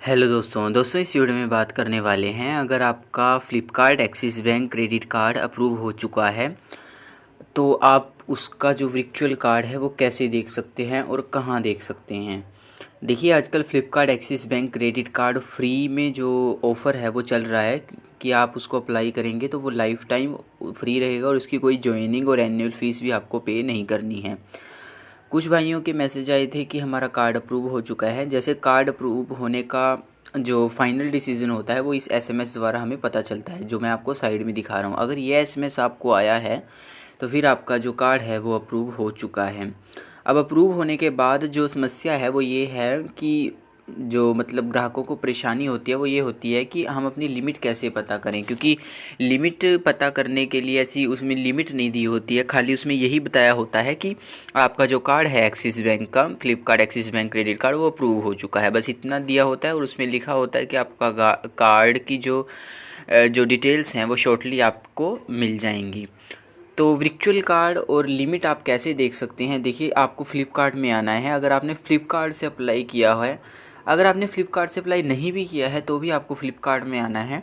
दोस्तों इस वीडियो में बात करने वाले हैं। अगर आपका Flipkart axis bank credit card approve हो चुका है तो आप उसका जो वर्चुअल कार्ड है वो कैसे देख सकते हैं और कहाँ देख सकते हैं। देखिए, आजकल Flipkart axis bank credit card free में जो ऑफ़र है वो चल रहा है कि आप उसको अप्लाई करेंगे तो वो लाइफ टाइम फ्री रहेगा और उसकी कोई ज्वाइनिंग और एनुअल फ़ीस भी आपको पे नहीं करनी है। कुछ भाइयों के मैसेज आए थे कि हमारा कार्ड अप्रूव हो चुका है। जैसे कार्ड अप्रूव होने का जो फाइनल डिसीजन होता है वो इस एसएमएस द्वारा हमें पता चलता है, जो मैं आपको साइड में दिखा रहा हूँ। अगर ये एसएमएस आपको आया है तो फिर आपका जो कार्ड है वो अप्रूव हो चुका है। अब अप्रूव होने के बाद जो समस्या है वो ये है कि जो मतलब ग्राहकों को परेशानी होती है वो ये होती है कि हम अपनी लिमिट कैसे पता करें, क्योंकि लिमिट पता करने के लिए ऐसी उसमें लिमिट नहीं दी होती है। खाली उसमें यही बताया होता है कि आपका जो कार्ड है एक्सिस बैंक का, Flipkart axis bank credit card, वो अप्रूव हो चुका है। बस इतना दिया होता है और उसमें लिखा होता है कि आपका कार्ड की जो डिटेल्स हैं वो शॉर्टली आपको मिल जाएंगी। तो वर्चुअल कार्ड और लिमिट आप कैसे देख सकते हैं। देखिए, आपको फ्लिपकार्ट में आना है। अगर आपने फ्लिपकार्ट से अप्लाई किया है, अगर आपने फ्लिपकार्ट से अप्लाई नहीं भी किया है तो भी आपको फ्लिपकार्ट में आना है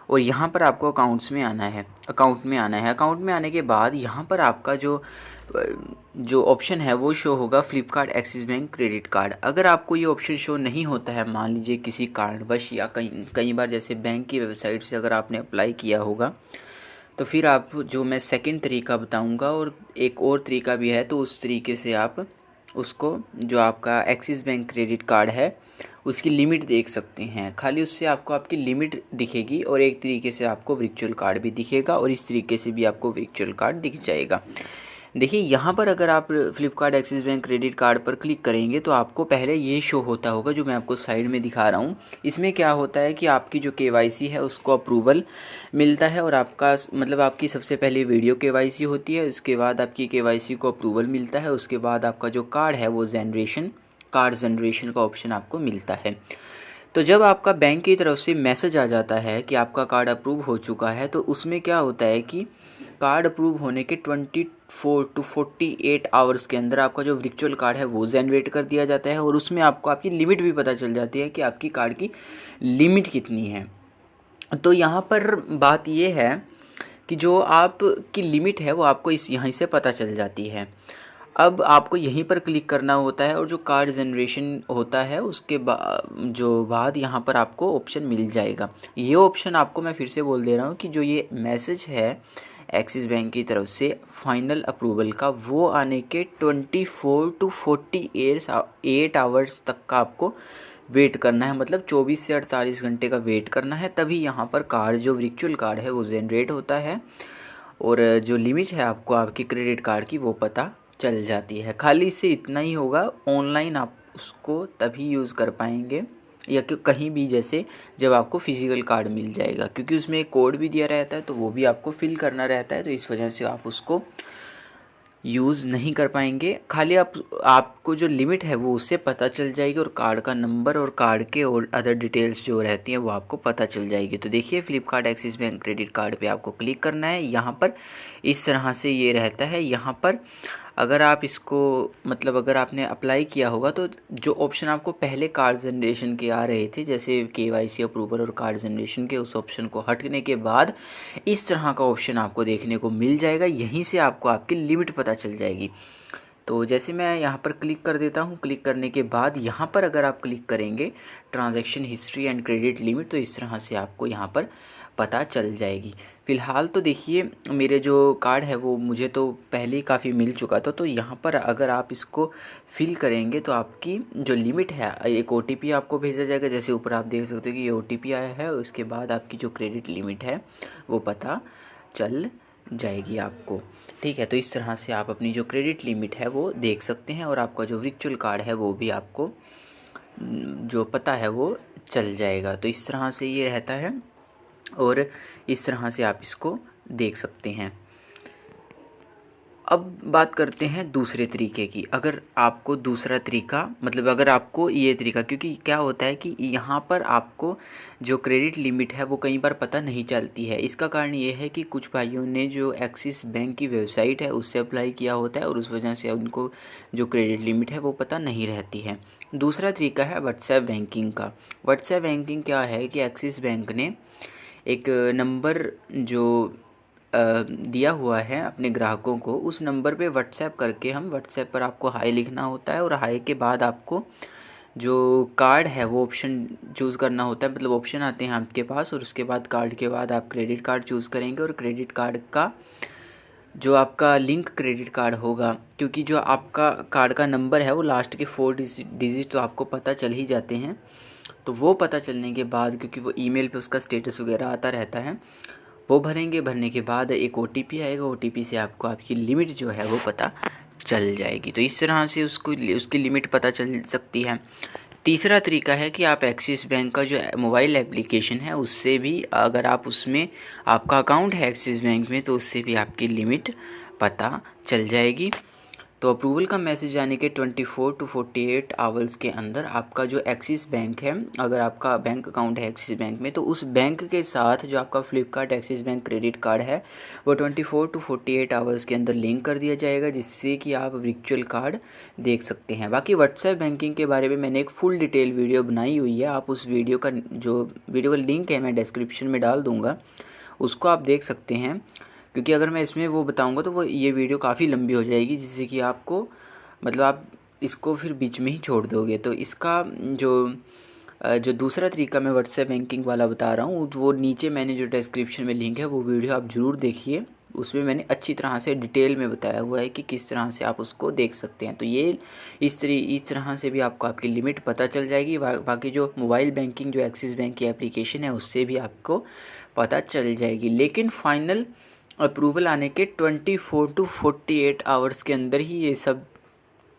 और यहाँ पर आपको अकाउंट में आना है। अकाउंट में आने के बाद यहाँ पर आपका जो ऑप्शन है वो शो होगा Flipkart axis bank credit card. अगर आपको ये ऑप्शन शो नहीं होता है, मान लीजिए किसी कारणवश या कई बार जैसे बैंक की वेबसाइट से अगर आपने अप्लाई किया होगा, तो फिर आप जो मैं सेकंड तरीका बताऊंगा और एक और तरीका भी है, तो उस तरीके से आप उसको जो आपका एक्सिस बैंक क्रेडिट कार्ड है उसकी लिमिट देख सकते हैं। खाली उससे आपको आपकी लिमिट दिखेगी और एक तरीके से आपको वर्चुअल कार्ड भी दिखेगा और इस तरीके से भी आपको वर्चुअल कार्ड दिख जाएगा। देखिए, यहाँ पर अगर आप Flipkart axis bank credit card पर क्लिक करेंगे तो आपको पहले ये शो होता होगा जो मैं आपको साइड में दिखा रहा हूँ। इसमें क्या होता है कि आपकी जो केवाईसी है उसको अप्रूवल मिलता है और आपका मतलब आपकी सबसे पहले वीडियो केवाईसी होती है, उसके बाद आपकी केवाईसी को अप्रूवल मिलता है, उसके बाद आपका जो कार्ड है वो कार्ड जनरेशन का ऑप्शन आपको मिलता है। तो जब आपका बैंक की तरफ से मैसेज आ जाता है कि आपका कार्ड अप्रूव हो चुका है तो उसमें क्या होता है कि कार्ड अप्रूव होने के 24 टू 48 आवर्स के अंदर आपका जो वर्चुअल कार्ड है वो जनरेट कर दिया जाता है और उसमें आपको आपकी लिमिट भी पता चल जाती है कि आपकी कार्ड की लिमिट कितनी है। तो यहाँ पर बात ये है कि जो आपकी लिमिट है वो आपको यहीं से पता चल जाती है। अब आपको यहीं पर क्लिक करना होता है और जो कार्ड जनरेशन होता है उसके बाद यहाँ पर आपको ऑप्शन मिल जाएगा। ये ऑप्शन आपको मैं फिर से बोल दे रहा हूँ कि जो ये मैसेज है एक्सिस बैंक की तरफ से फाइनल अप्रूवल का, वो आने के 24 टू 48 आवर्स तक का आपको वेट करना है। मतलब 24 से 48 घंटे का वेट करना है, तभी यहाँ पर कार्ड जो वर्चुअल कार्ड है वो जनरेट होता है और जो लिमिट है आपको आपकी क्रेडिट कार्ड की वो पता चल जाती है। खाली इससे इतना ही होगा, ऑनलाइन आप उसको तभी यूज़ कर पाएंगे या कि कहीं भी, जैसे जब आपको फिजिकल कार्ड मिल जाएगा, क्योंकि उसमें एक कोड भी दिया रहता है तो वो भी आपको फिल करना रहता है, तो इस वजह से आप उसको यूज़ नहीं कर पाएंगे। खाली आपको जो लिमिट है वो उससे पता चल जाएगी और कार्ड का नंबर और कार्ड के और अदर डिटेल्स जो रहती हैं वो आपको पता चल जाएगी। तो देखिए, Flipkart axis bank credit card पे आपको क्लिक करना है। यहाँ पर इस तरह से ये रहता है। यहाँ पर अगर आप इसको मतलब अगर आपने अप्लाई किया होगा तो जो ऑप्शन आपको पहले कार्ड जनरेशन के आ रहे थे, जैसे केवाईसी अप्रूवल और कार्ड जनरेशन के, उस ऑप्शन को हटने के बाद इस तरह का ऑप्शन आपको देखने को मिल जाएगा। यहीं से आपको आपकी लिमिट पता चल जाएगी। तो जैसे मैं यहाँ पर क्लिक कर देता हूँ, क्लिक करने के बाद यहाँ पर अगर आप क्लिक करेंगे transaction history and credit limit, तो इस तरह से आपको यहाँ पर पता चल जाएगी। फ़िलहाल तो देखिए, मेरे जो कार्ड है वो मुझे तो पहले ही काफ़ी मिल चुका था। तो यहाँ पर अगर आप इसको फिल करेंगे तो आपकी जो लिमिट है, एक ओटीपी आपको भेजा जाएगा। जैसे ऊपर आप देख सकते हो कि ये ओटीपी आया है, उसके बाद आपकी जो क्रेडिट लिमिट है वो पता चल जाएगी आपको। ठीक है, तो इस तरह से आप अपनी जो क्रेडिट लिमिट है वो देख सकते हैं और आपका जो वर्चुअल कार्ड है वो भी आपको जो पता है वो चल जाएगा। तो इस तरह से ये रहता है और इस तरह से आप इसको देख सकते हैं। अब बात करते हैं दूसरे तरीके की। अगर आपको दूसरा तरीका मतलब अगर आपको ये तरीका, क्योंकि क्या होता है कि यहाँ पर आपको जो क्रेडिट लिमिट है वो कई बार पता नहीं चलती है। इसका कारण ये है कि कुछ भाइयों ने जो एक्सिस बैंक की वेबसाइट है उससे अप्लाई किया होता है और उस वजह से उनको जो क्रेडिट लिमिट है वो पता नहीं रहती है। दूसरा तरीका है व्हाट्सएप बैंकिंग का। व्हाट्सएप बैंकिंग क्या है कि एक्सिस बैंक ने एक नंबर जो दिया हुआ है अपने ग्राहकों को, उस नंबर पे व्हाट्सएप करके हम व्हाट्सएप पर आपको हाई लिखना होता है और हाई के बाद आपको जो कार्ड है वो ऑप्शन चूज़ करना होता है। मतलब ऑप्शन आते हैं आपके पास और उसके बाद कार्ड के बाद आप क्रेडिट कार्ड चूज़ करेंगे और क्रेडिट कार्ड का जो आपका लिंक क्रेडिट कार्ड होगा, क्योंकि जो आपका कार्ड का नंबर है वो लास्ट के 4 डिजिट तो आपको पता चल ही जाते हैं। तो वो पता चलने के बाद, क्योंकि वो ईमेल पे उसका स्टेटस वगैरह आता रहता है, वो भरेंगे। भरने के बाद एक OTP आएगा, OTP से आपको आपकी लिमिट जो है वो पता चल जाएगी। तो इस तरह से उसकी लिमिट पता चल सकती है। तीसरा तरीका है कि आप एक्सिस बैंक का जो मोबाइल एप्लीकेशन है उससे भी, अगर आप उसमें आपका अकाउंट है एक्सिस बैंक में, तो उससे भी आपकी लिमिट पता चल जाएगी। तो अप्रूवल का मैसेज आने के 24 to 48 आवर्स के अंदर आपका जो एक्सिस बैंक है, अगर आपका बैंक अकाउंट है एक्सिस बैंक में, तो उस बैंक के साथ जो आपका Flipkart axis bank credit card है वो 24 to 48 आवर्स के अंदर लिंक कर दिया जाएगा, जिससे कि आप वर्चुअल कार्ड देख सकते हैं। बाकी व्हाट्सएप बैंकिंग के बारे में मैंने एक फुल डिटेल वीडियो बनाई हुई है। आप उस वीडियो का लिंक है मैं डिस्क्रिप्शन में डाल दूँगा, उसको आप देख सकते हैं। क्योंकि अगर मैं इसमें वो बताऊंगा तो वो ये वीडियो काफ़ी लंबी हो जाएगी, जिससे कि आपको मतलब आप इसको फिर बीच में ही छोड़ दोगे। तो इसका जो दूसरा तरीका मैं व्हाट्सएप बैंकिंग वाला बता रहा हूँ, वो नीचे मैंने जो डिस्क्रिप्शन में लिंक है वो वीडियो आप ज़रूर देखिए। उसमें मैंने अच्छी तरह से डिटेल में बताया हुआ है कि किस तरह से आप उसको देख सकते हैं। तो ये इस तरह से भी आपको आपकी लिमिट पता चल जाएगी। बाकी जो मोबाइल बैंकिंग जो एक्सिस बैंक की एप्लीकेशन है उससे भी आपको पता चल जाएगी। लेकिन फाइनल अप्रूवल आने के 24 to 48 आवर्स के अंदर ही ये सब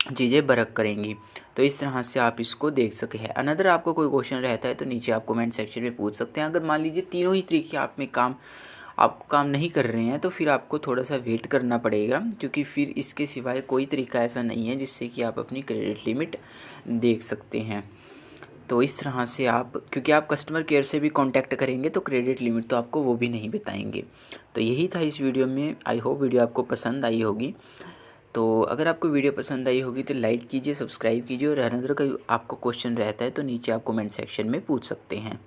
चीज़ें बरक करेंगी। तो इस तरह से आप इसको देख सके हैं। अनदर आपको कोई क्वेश्चन रहता है तो नीचे आप कमेंट सेक्शन में पूछ सकते हैं। अगर मान लीजिए तीनों ही तरीके आपको काम नहीं कर रहे हैं तो फिर आपको थोड़ा सा वेट करना पड़ेगा, क्योंकि फिर इसके सिवाय कोई तरीका ऐसा नहीं है जिससे कि आप अपनी क्रेडिट लिमिट देख सकते हैं। तो इस तरह से क्योंकि आप कस्टमर केयर से भी कांटेक्ट करेंगे तो क्रेडिट लिमिट तो आपको वो भी नहीं बताएंगे। तो यही था इस वीडियो में। आई होप वीडियो आपको पसंद आई होगी। तो अगर आपको वीडियो पसंद आई होगी तो लाइक कीजिए, सब्सक्राइब कीजिए, और अनदर का आपको क्वेश्चन रहता है तो नीचे आप कमेंट सेक्शन में पूछ सकते हैं।